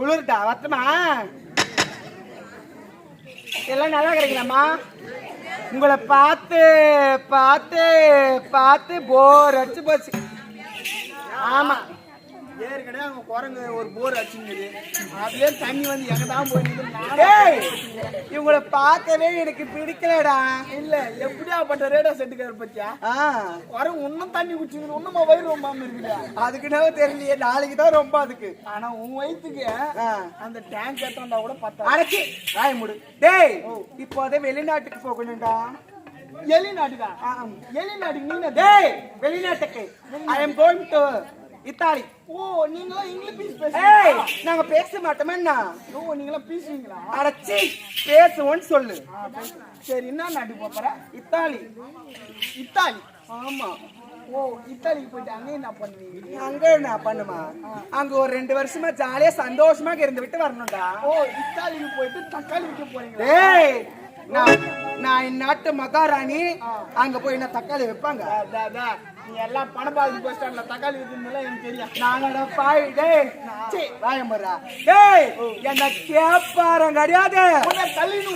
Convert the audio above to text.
குளிர்டா வத்தமா எல்லாம் நல்லா கிடைக்கலாமா? உங்களை பார்த்து பார்த்து பார்த்து போர் அடிச்சு போச்சு. ஆமா ஏற்கனவே அவங்க குரங்கு ஒரு போர் அடிச்சுங்குது. அதுலயே தண்ணி வந்து எங்கதான் போய் இவங்களை பார்க்கவே எனக்கு பிடிக்கலடா. இல்ல எப்படியாப்பட்ட ரேடா செட்டுக்கார பத்தியா குரங்கு இன்னும் தண்ணி குடிச்சுக்கணும், இன்னுமா வயிறு ரொம்ப இருக்குதா? அதுக்குன்னே தெரியலையே, நாளைக்கு தான் ரொம்ப அதுக்கு. ஆனா உன் வயிற்றுக்கு அந்த டேங்க் ஏற்றா கூட பார்த்தா அடைச்சி ராய முடு. டேய் இப்போதே வெளிநாட்டுக்கு போகணும்டா. வெளிநாட்டுக்கா? வெளிநாட்டுக்கு நீங்க? டேய் வெளிநாட்டுக்கு I am going to Italy. Oh நீங்களா இங்கிலீஷ் பேசுறீங்க? நாங்க பேச மாட்டோமேண்ணா. ஓ நீங்களா பேசுவீங்களா? அடச்சி பேசுவோன்னு சொல்லு. சரி என்ன நாட்டுக்கு போற? இத்தாலி. இத்தாலி? ஆமா. ஓ இத்தாலிக்கு போயிட்டு அங்கே என்ன பண்ணுவீங்க? அங்க என்ன பண்ணுமா, அங்க ஒரு 2 வருஷமா ஜாலியா சந்தோஷமா இருந்து விட்டு வரணும்டா. ஓ இத்தாலிக்கு போயிட்டு தக்காளி விற்க போறீங்களா? ஏய் நான் இந்நாட்டு மகாராணி, அங்க போய் என்ன தக்காளி வைப்பாங்க? நீ எல்லாம் பணப்பாதி பஸ் ஸ்டாண்ட்ல தக்காளி விற்கிறதுல எனக்கு தெரியும். நாங்களோட பாய் டேய் வாயம்பரா டேய் என்ன கேப்பாரம் கிடையாது. தள்ளின்னு